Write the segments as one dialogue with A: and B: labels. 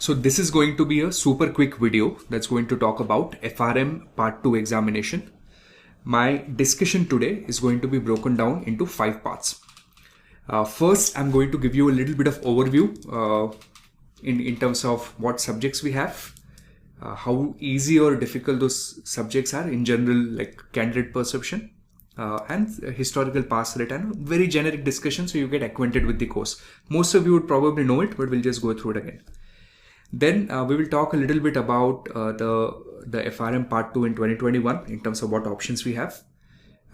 A: So this is going to be a super quick video that's going to talk about FRM Part 2 examination. My discussion today is going to be broken down into 5 parts. First, I'm going to give you a little bit of overview in terms of what subjects we have, how easy or difficult those subjects are in general, like candidate perception, and historical pass rate, and very generic discussion so you get acquainted with the course. Most of you would probably know it, but we'll just go through it again. Then we will talk a little bit about the FRM Part 2 in 2021 in terms of what options we have.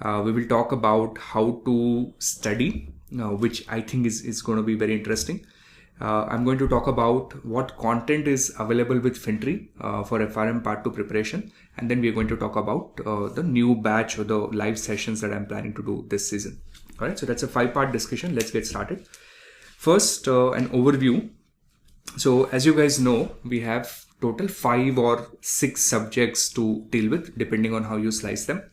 A: We will talk about how to study, which I think is going to be very interesting. I'm going to talk about what content is available with Fintri for FRM Part 2 preparation. And then we're going to talk about the new batch or the live sessions that I'm planning to do this season. All right, so that's a 5-part discussion. Let's get started. First, an overview. So as you guys know, we have total 5 or 6 subjects to deal with depending on how you slice them.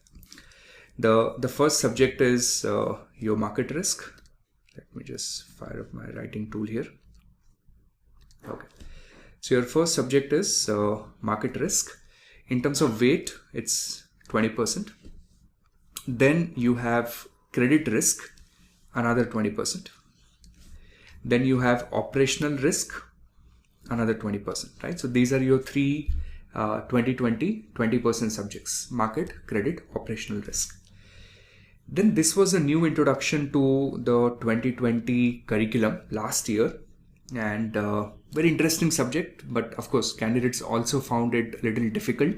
A: The first subject is your market risk. Let me just fire up my writing tool here. Okay. So your first subject is market risk. In terms of weight, it's 20%. Then you have credit risk, another 20%. Then you have operational risk, another 20%, right? So these are your 3 20% subjects: market, credit, operational risk. Then this was a new introduction to the 2020 curriculum last year, and very interesting subject, but of course candidates also found it a little difficult.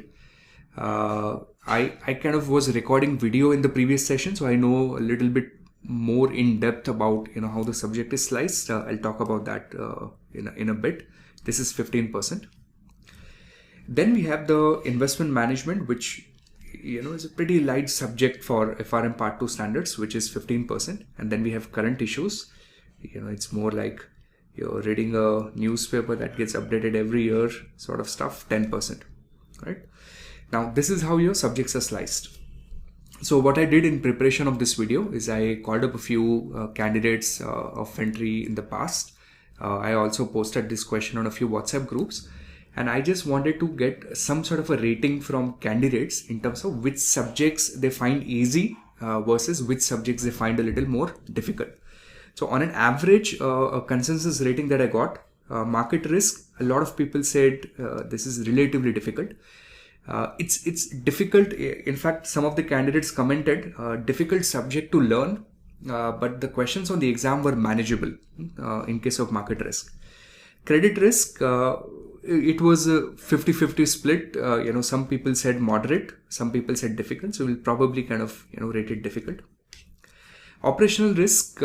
A: I kind of was recording video in the previous session, so I know a little bit more in depth about how the subject is sliced. I'll talk about that in a bit. This is 15%. Then we have the investment management, which is a pretty light subject for FRM Part 2 standards, which is 15%. And then we have current issues. It's more like you're reading a newspaper that gets updated every year sort of stuff, 10%, right? Now, this is how your subjects are sliced. So what I did in preparation of this video is I called up a few candidates of Fintri in the past. I also posted this question on a few WhatsApp groups, and I just wanted to get some sort of a rating from candidates in terms of which subjects they find easy versus which subjects they find a little more difficult. So on an average, a consensus rating that I got, market risk, a lot of people said this is relatively difficult. It's difficult. In fact, some of the candidates commented difficult subject to learn, but the questions on the exam were manageable in case of market risk. Credit risk, it was a 50-50 split. Some people said moderate, some people said difficult, so we'll probably kind of rate it difficult. Operational risk,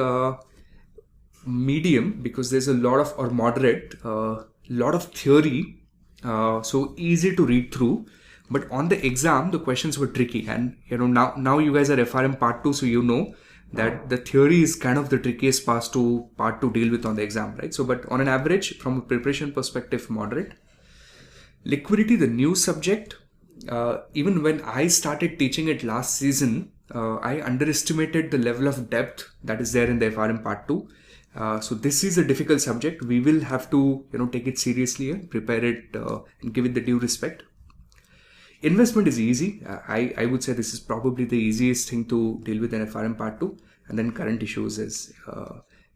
A: medium, because there's a lot of, or moderate, lot of theory, so easy to read through. But on the exam, the questions were tricky, and now you guys are FRM Part 2, so you know that the theory is kind of the trickiest part to deal with on the exam, right? So, but on an average, from a preparation perspective, moderate. Liquidity, the new subject. Even when I started teaching it last season, I underestimated the level of depth that is there in the FRM Part 2. So this is a difficult subject. We will have to take it seriously and prepare it and give it the due respect. Investment is easy. I would say this is probably the easiest thing to deal with in FRM Part 2. And then current issues is,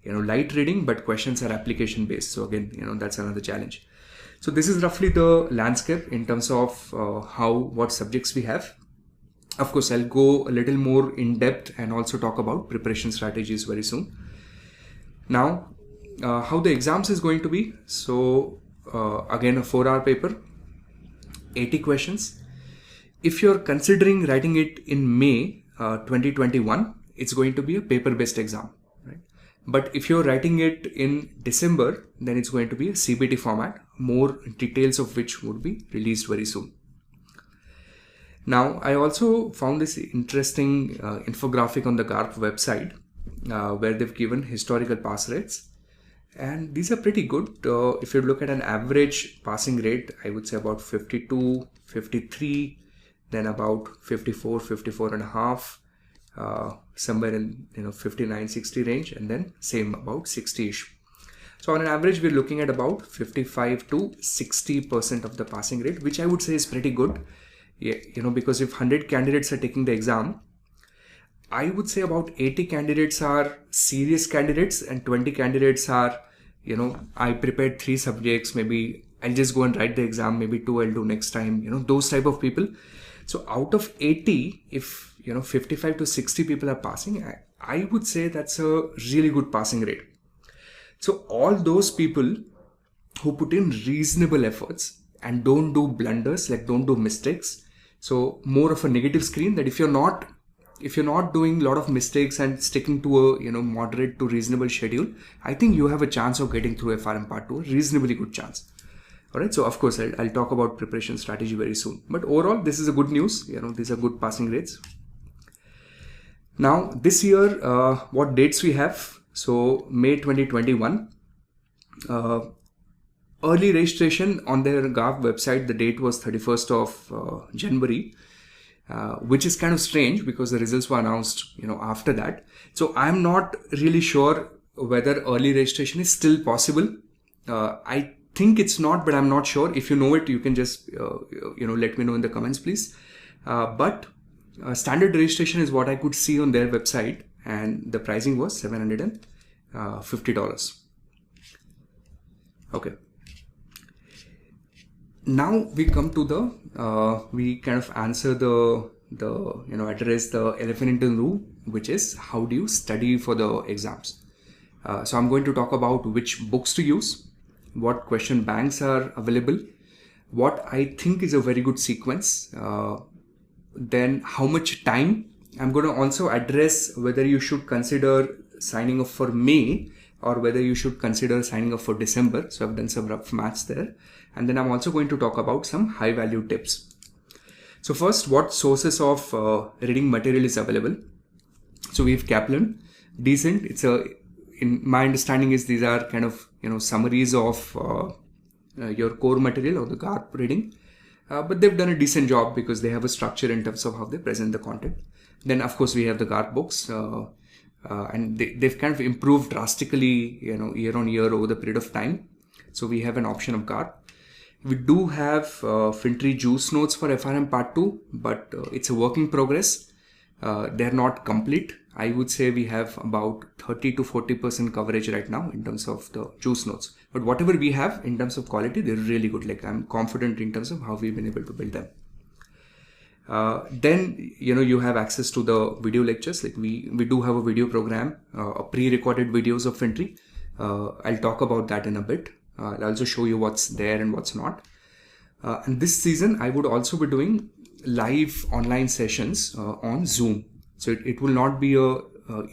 A: light reading, but questions are application based. So again, that's another challenge. So this is roughly the landscape in terms of what subjects we have. Of course, I'll go a little more in depth and also talk about preparation strategies very soon. Now, how the exams is going to be. So again, a 4-hour paper, 80 questions. If you're considering writing it in May 2021, it's going to be a paper-based exam, right? But if you're writing it in December, then it's going to be a CBT format, more details of which would be released very soon. Now, I also found this interesting infographic on the GARP website where they've given historical pass rates. And these are pretty good. If you look at an average passing rate, I would say about 52, 53, then about 54, 54 and a half, somewhere in 59, 60 range, and then same about 60-ish. So on an average, we're looking at about 55 to 60% of the passing rate, which I would say is pretty good. Yeah, because if 100 candidates are taking the exam, I would say about 80 candidates are serious candidates and 20 candidates are, I prepared 3 subjects, maybe I'll just go and write the exam, maybe 2 I'll do next time, those type of people. So out of 80, if, 55 to 60 people are passing, I would say that's a really good passing rate. So all those people who put in reasonable efforts and don't do blunders, like don't do mistakes. So more of a negative screen, that if you're not doing a lot of mistakes and sticking to a moderate to reasonable schedule, I think you have a chance of getting through FRM Part 2, a reasonably good chance. Alright, so of course I'll talk about preparation strategy very soon. But overall, this is a good news. These are good passing rates. Now this year, what dates we have? So May 2021. Early registration on their GARP website, the date was 31st of January. Which is kind of strange because the results were announced, after that. So I'm not really sure whether early registration is still possible. I think it's not, but I'm not sure. If you know it, you can just, let me know in the comments, please. But standard registration is what I could see on their website, and the pricing was $750. Okay. Now we come to we kind of answer address the elephant in the room, which is how do you study for the exams. So I'm going to talk about which books to use, what question banks are available, what I think is a very good sequence, then how much time. I'm going to also address whether you should consider signing up for May or whether you should consider signing up for December. So I've done some rough maths there. And then I'm also going to talk about some high value tips. So first, what sources of reading material is available? So we have Kaplan, decent. In my understanding is these are kind of, summaries of your core material or the GARP reading. But they've done a decent job because they have a structure in terms of how they present the content. Then of course we have the GARP books. And they've kind of improved drastically, year on year over the period of time. So we have an option of GARP. We do have Fintri Juice Notes for FRM Part 2, but it's a work in progress. They're not complete. I would say we have about 30 to 40% coverage right now in terms of the Juice Notes. But whatever we have in terms of quality, they're really good. Like I'm confident in terms of how we've been able to build them. Then, you have access to the video lectures. Like we do have a video program, pre-recorded videos of Fintri. I'll talk about that in a bit. I'll also show you what's there and what's not. And this season, I would also be doing live online sessions on Zoom. So it will not be a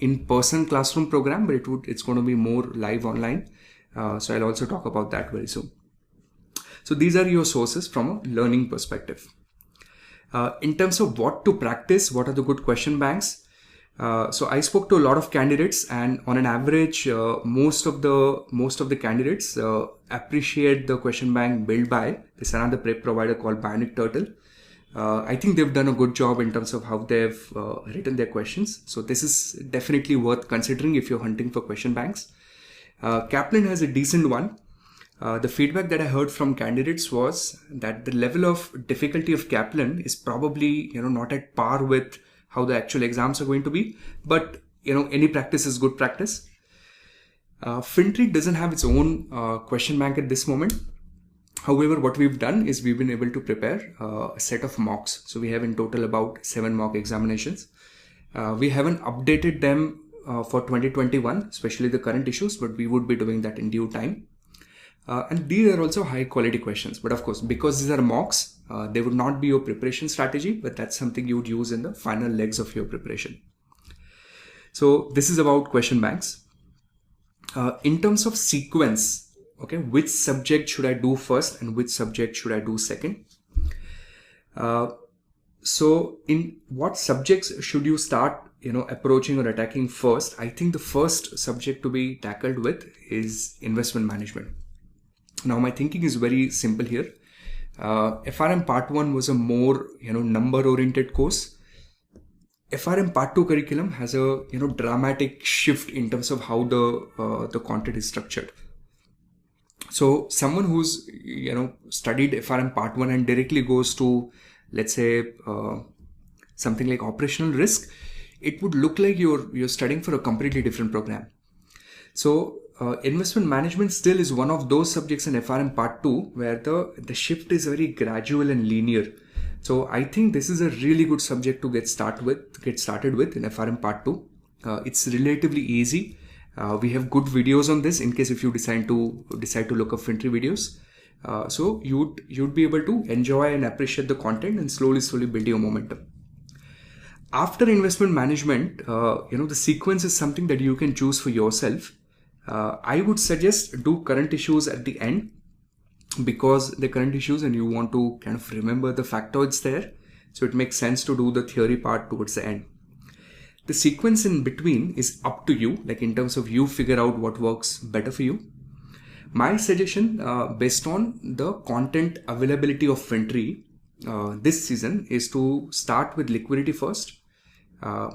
A: in-person classroom program, but it's going to be more live online. So I'll also talk about that very soon. So these are your sources from a learning perspective. In terms of what to practice, what are the good question banks? So I spoke to a lot of candidates, and on an average, most of the candidates appreciate the question bank built by this another prep provider called Bionic Turtle. I think they've done a good job in terms of how they've written their questions. So this is definitely worth considering if you're hunting for question banks. Kaplan has a decent one. The feedback that I heard from candidates was that the level of difficulty of Kaplan is probably not at par with how the actual exams are going to be, but any practice is good practice. Fintri doesn't have its own question bank at this moment. However, what we've done is we've been able to prepare a set of mocks. So we have in total about 7 mock examinations. We haven't updated them for 2021, especially the current issues, but we would be doing that in due time. And these are also high quality questions. But of course, because these are mocks, they would not be your preparation strategy, but that's something you would use in the final legs of your preparation. So this is about question banks. In terms of sequence, okay, which subject should I do first and which subject should I do second? So in what subjects should you start, approaching or attacking first? I think the first subject to be tackled with is investment management. Now, my thinking is very simple here. FRM Part 1 was a more, number-oriented course. FRM Part 2 curriculum has a, dramatic shift in terms of how the content is structured. So someone who's studied FRM Part 1 and directly goes to, let's say, something like operational risk, it would look like you're studying for a completely different program. So investment management still is one of those subjects in FRM Part 2 where the shift is very gradual and linear. So I think this is a really good subject to get started with in FRM Part 2. It's relatively easy. We have good videos on this in case if you decide to look up FinTree videos. So you'd be able to enjoy and appreciate the content and slowly build your momentum. After investment management, the sequence is something that you can choose for yourself. I would suggest do current issues at the end, because the current issues and you want to kind of remember the factoids there. So it makes sense to do the theory part towards the end. The sequence in between is up to you, like in terms of you figure out what works better for you. My suggestion, based on the content availability of FinTree this season, is to start with liquidity first.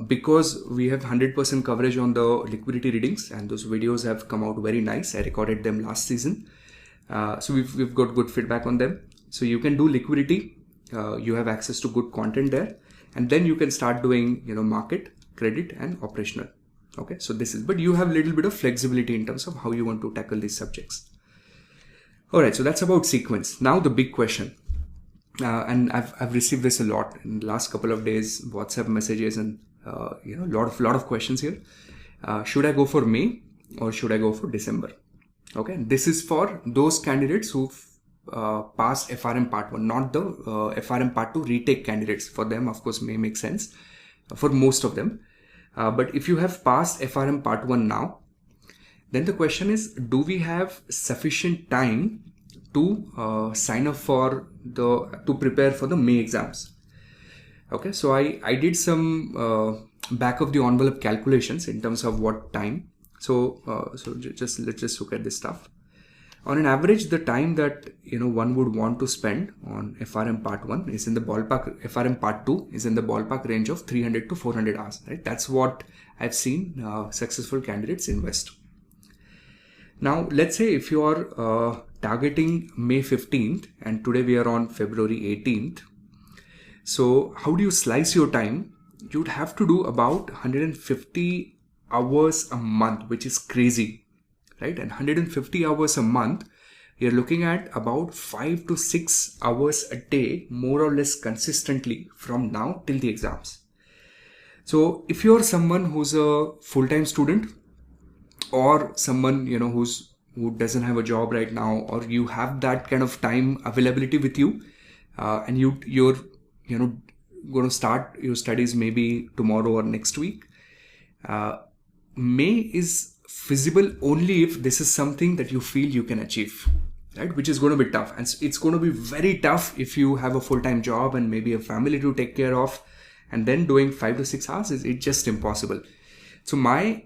A: Because we have 100% coverage on the liquidity readings and those videos have come out very nice. I recorded them last season. So we've got good feedback on them. So you can do liquidity. You have access to good content there. And then you can start doing, market, credit and operational. Okay. So but you have a little bit of flexibility in terms of how you want to tackle these subjects. All right. So that's about sequence. Now the big question. And I've received this a lot in the last couple of days, WhatsApp messages and lot of questions here. Should I go for May or should I go for December? Okay, this is for those candidates who've passed FRM Part 1, not the FRM Part 2 retake candidates. For them, of course, May make sense for most of them. But if you have passed FRM Part 1 now, then the question is, do we have sufficient time to sign up to prepare for the May exams? Okay, so I did some back of the envelope calculations in terms of what time. So let's just look at this stuff. On an average, the time that one would want to spend on FRM Part 1 is in the ballpark. FRM Part 2 is in the ballpark range of 300 to 400 hours. Right, that's what I've seen successful candidates invest. Now, let's say if you are targeting May 15th and today we are on February 18th. So how do you slice your time? You'd have to do about 150 hours a month, which is crazy, right? And 150 hours a month, you're looking at about 5 to 6 hours a day, more or less consistently from now till the exams. So if you're someone who's a full-time student or someone, who doesn't have a job right now, or you have that kind of time availability with you, and you're going to start your studies maybe tomorrow or next week, May is feasible only if this is something that you feel you can achieve, right? Which is going to be tough. And it's going to be very tough if you have a full-time job and maybe a family to take care of, and then doing 5 to 6 hours it's just impossible. So my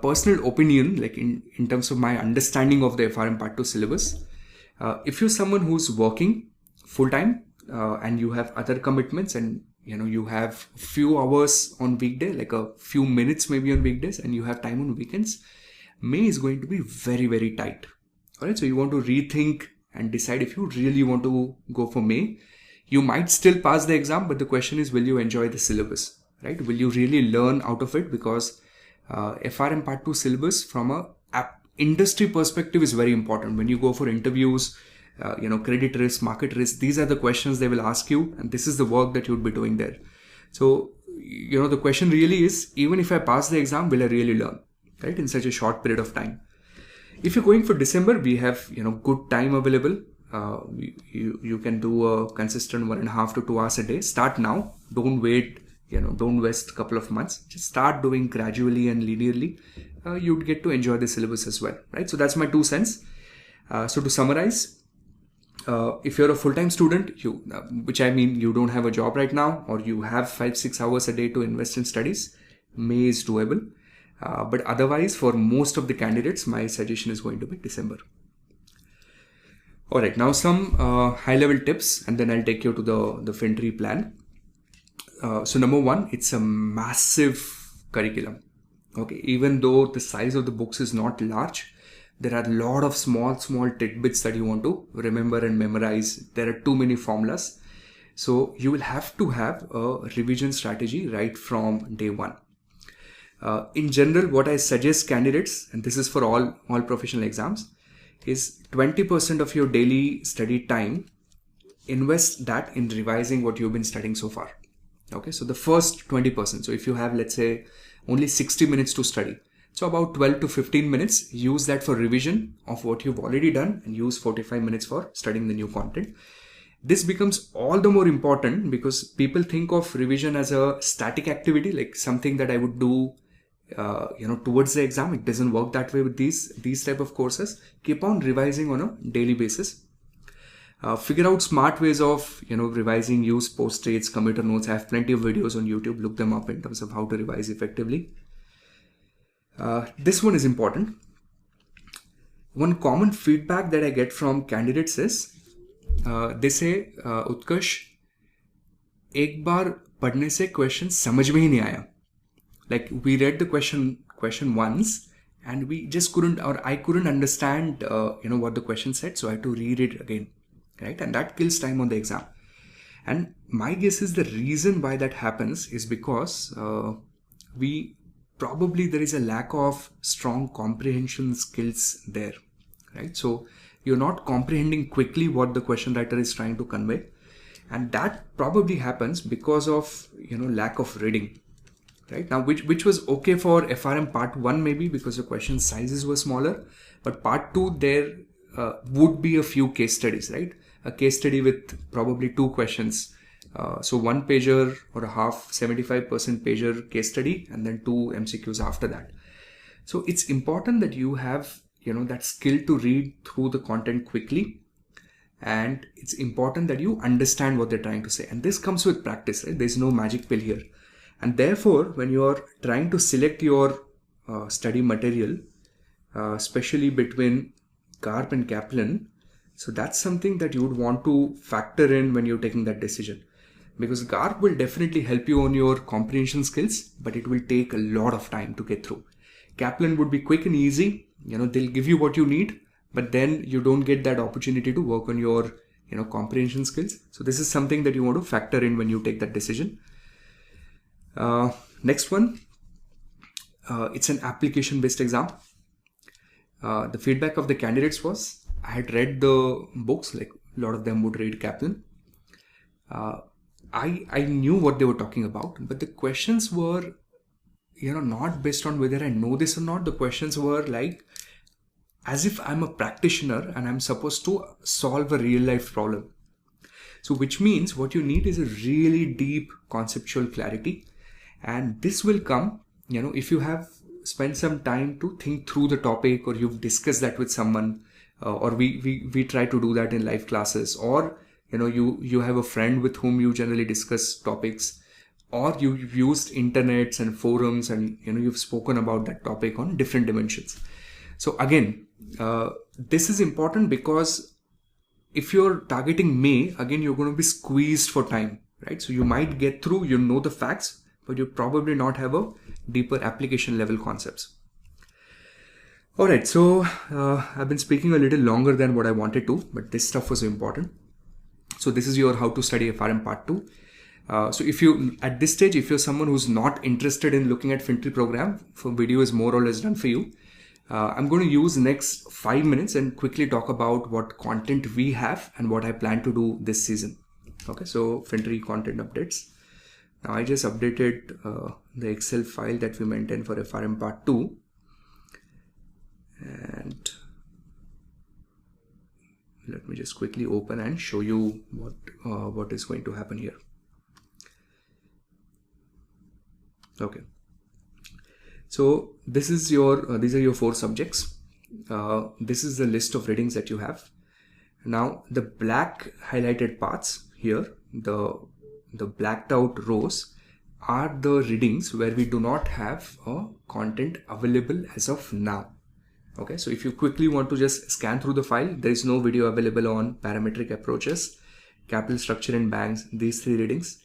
A: personal opinion, like in terms of my understanding of the FRM Part 2 syllabus, if you're someone who's working full-time and you have other commitments and you have few hours on weekday, like a few minutes maybe on weekdays, and you have time on weekends, May is going to be very, very tight. All right. So you want to rethink and decide if you really want to go for May. You might still pass the exam, but the question is, will you enjoy the syllabus, right? Will you really learn out of it? Because FRM Part 2 syllabus from a industry perspective is very important. When you go for interviews, credit risk, market risk, these are the questions they will ask you, and this is the work that you would be doing there. So, the question really is, even if I pass the exam, will I really learn, right, in such a short period of time? If you're going for December, we have, good time available. You can do a consistent 1.5 to 2 hours a day. Start now. Don't wait, don't waste a couple of months. Just start doing gradually and linearly. You'd get to enjoy the syllabus as well, right? So that's my 2 cents. So to summarize, if you're a full-time student, which I mean you don't have a job right now, or you have 5-6 hours a day to invest in studies, May is doable. But otherwise, for most of the candidates, my suggestion is going to be December. All right, now some high-level tips, and then I'll take you to the FinTree plan. So number 1, it's a massive curriculum. Okay, even though the size of the books is not large, there are a lot of small tidbits that you want to remember and memorize. There are too many formulas. So you will have to have a revision strategy right from day one. In general, what I suggest candidates, and this is for all professional exams, is 20% of your daily study time, invest that in revising what you've been studying so far. Okay, so the first 20%. So if you have, let's say, only 60 minutes to study, so about 12 to 15 minutes, use that for revision of what you've already done and use 45 minutes for studying the new content. This becomes all the more important because people think of revision as a static activity, like something that I would do towards the exam. It doesn't work that way with these type of courses. Keep on revising on a daily basis. Figure out smart ways of revising. Use post-its, commuter notes. I have plenty of videos on YouTube. Look them up in terms of how to revise effectively. This one is important. One common feedback that I get from candidates is they say, Utkarsh, एक बार पढ़ने से question समझ में ही नहीं आया. Like we read the question once and we just couldn't, or I couldn't understand what the question said, so I had to read it again, right? And that kills time on the exam. And my guess is the reason why that happens is because there is a lack of strong comprehension skills there, right? So you're not comprehending quickly what the question writer is trying to convey, and that probably happens because of lack of reading, right? Now which was okay for FRM part 1 maybe because the question sizes were smaller, but part 2 there would be a few case studies, right? A case study with probably 2 questions, so 1 pager or a half 75% pager case study, and then 2 MCQs after that. So it's important that you have that skill to read through the content quickly, and it's important that you understand what they're trying to say, and this comes with practice, right? There's no magic pill here. And therefore, when you're trying to select your study material, especially between Garp and Kaplan, so that's something that you would want to factor in when you're taking that decision, because Garp will definitely help you on your comprehension skills, but it will take a lot of time to get through. Kaplan would be quick and easy. They'll give you what you need, but then you don't get that opportunity to work on your comprehension skills. So this is something that you want to factor in when you take that decision. Next one, it's an application based exam. The feedback of the candidates was, I had read the books, like a lot of them would read Kaplan. I knew what they were talking about, but the questions were not based on whether I know this or not. The questions were like as if I'm a practitioner and I'm supposed to solve a real life problem. So which means what you need is a really deep conceptual clarity, and this will come if you have spent some time to think through the topic, or you've discussed that with someone, or we try to do that in live classes, or you have a friend with whom you generally discuss topics, or you've used internets and forums and you've spoken about that topic on different dimensions. So again, this is important because if you're targeting May, again, you're going to be squeezed for time, right? So you might get through, the facts, but you probably not have a deeper application level concepts. All right, so I've been speaking a little longer than what I wanted to, but this stuff was important. So this is your how to study FRM part 2. So if you, at this stage, if you're someone who's not interested in looking at FinTree program, video is more or less done for you. I'm going to use the next 5 minutes and quickly talk about what content we have and what I plan to do this season. Okay, so FinTree content updates. Now I just updated the Excel file that we maintained for FRM part 2. And let me just quickly open and show you what is going to happen here. Okay. So this is your these are your 4 subjects. This is the list of readings that you have. Now the black highlighted parts here, the blacked out rows, are the readings where we do not have content available as of now. Okay, so if you quickly want to just scan through the file, there is no video available on parametric approaches, capital structure and banks, these 3 readings.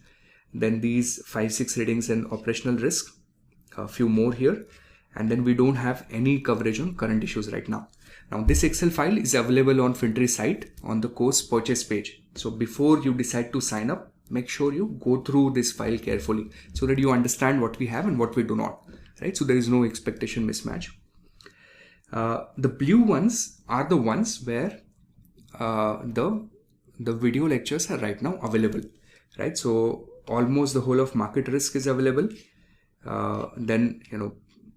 A: Then these 5-6 readings in operational risk, a few more here, and then we don't have any coverage on current issues right now. Now this Excel file is available on Fintri site on the course purchase page. So before you decide to sign up, make sure you go through this file carefully so that you understand what we have and what we do not, right? So there is no expectation mismatch. The blue ones are the ones where the video lectures are right now available, right? So almost the whole of market risk is available. Then,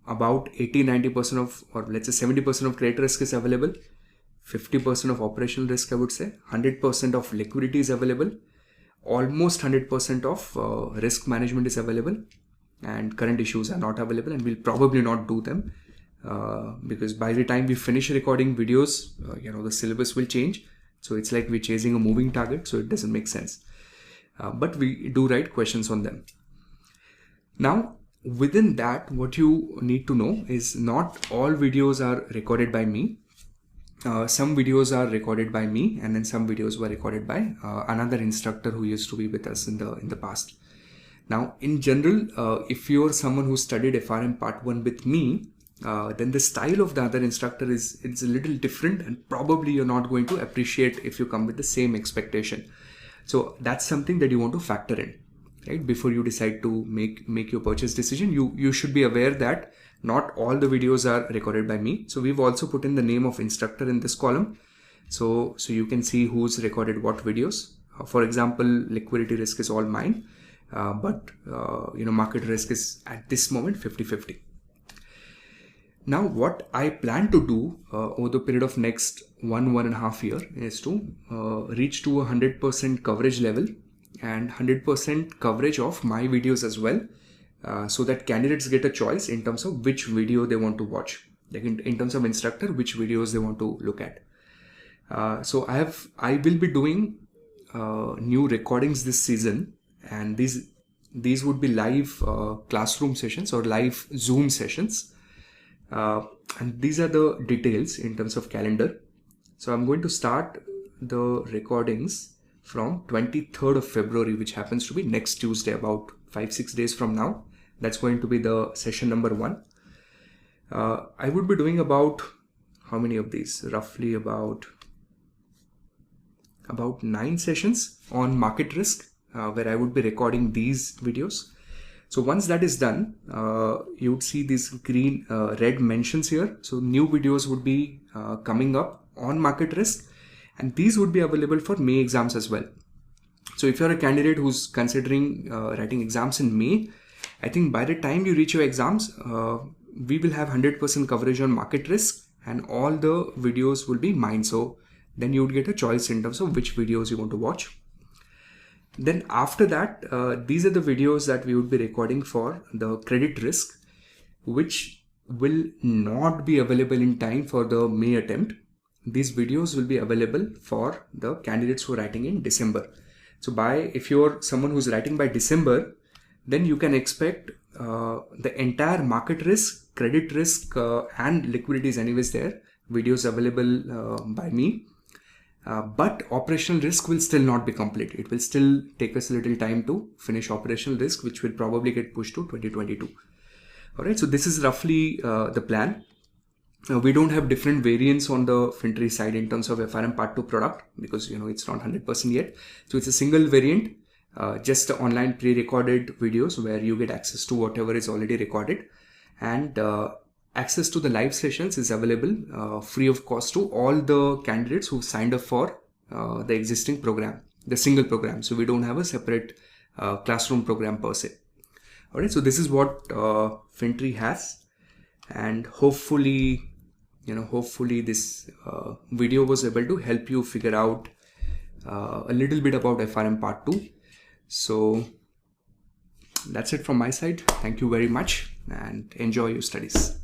A: about 80-90% of, or let's say 70% of credit risk is available. 50% of operational risk, I would say. 100% of liquidity is available. Almost 100% of risk management is available, and current issues are not available, and we'll probably not do them because by the time we finish recording videos, the syllabus will change. So it's like we're chasing a moving target, so it doesn't make sense. But we do write questions on them. Now, within that, what you need to know is not all videos are recorded by me. Some videos are recorded by me, and then some videos were recorded by another instructor who used to be with us in the past. Now, in general, if you're someone who studied FRM Part 1 with me, then the style of the other instructor is a little different, and probably you're not going to appreciate if you come with the same expectation. So that's something that you want to factor in, right? Before you decide to make your purchase decision, you should be aware that not all the videos are recorded by me. So we've also put in the name of instructor in this column. So you can see who's recorded what videos. For example, liquidity risk is all mine, but market risk is at this moment 50-50. Now, what I plan to do over the period of next 1.5 year is to reach to a 100% coverage level and 100% coverage of my videos as well, so that candidates get a choice in terms of which video they want to watch, like in terms of instructor, which videos they want to look at. So I will be doing new recordings this season, and these would be live classroom sessions or live Zoom sessions. And these are the details in terms of calendar. So I'm going to start the recordings from 23rd of February, which happens to be next Tuesday, about 5-6 days from now. That's going to be the session number 1. I would be doing about, how many of these? Roughly about 9 sessions on market risk, where I would be recording these videos. So once that is done, you would see these green, red mentions here. So new videos would be coming up on market risk, and these would be available for May exams as well. So if you're a candidate who's considering writing exams in May, I think by the time you reach your exams, we will have 100% coverage on market risk, and all the videos will be mine. So then you would get a choice in terms of which videos you want to watch. Then after that, these are the videos that we would be recording for the credit risk, which will not be available in time for the May attempt. These videos will be available for the candidates who are writing in December. So if you're someone who's writing by December, then you can expect the entire market risk, credit risk, and liquidity is anyways there, videos available by me. But operational risk will still not be complete. It will still take us a little time to finish operational risk, which will probably get pushed to 2022. All right, so this is roughly the plan. We don't have different variants on the Fintri side in terms of FRM Part 2 product because it's not 100% yet. So it's a single variant, just online pre-recorded videos where you get access to whatever is already recorded, and access to the live sessions is available free of cost to all the candidates who signed up for the existing program, the single program. So we don't have a separate classroom program per se. All right, so this is what Fintri has, and hopefully this video was able to help you figure out a little bit about FRM Part 2. So that's it from my side. Thank you very much and enjoy your studies.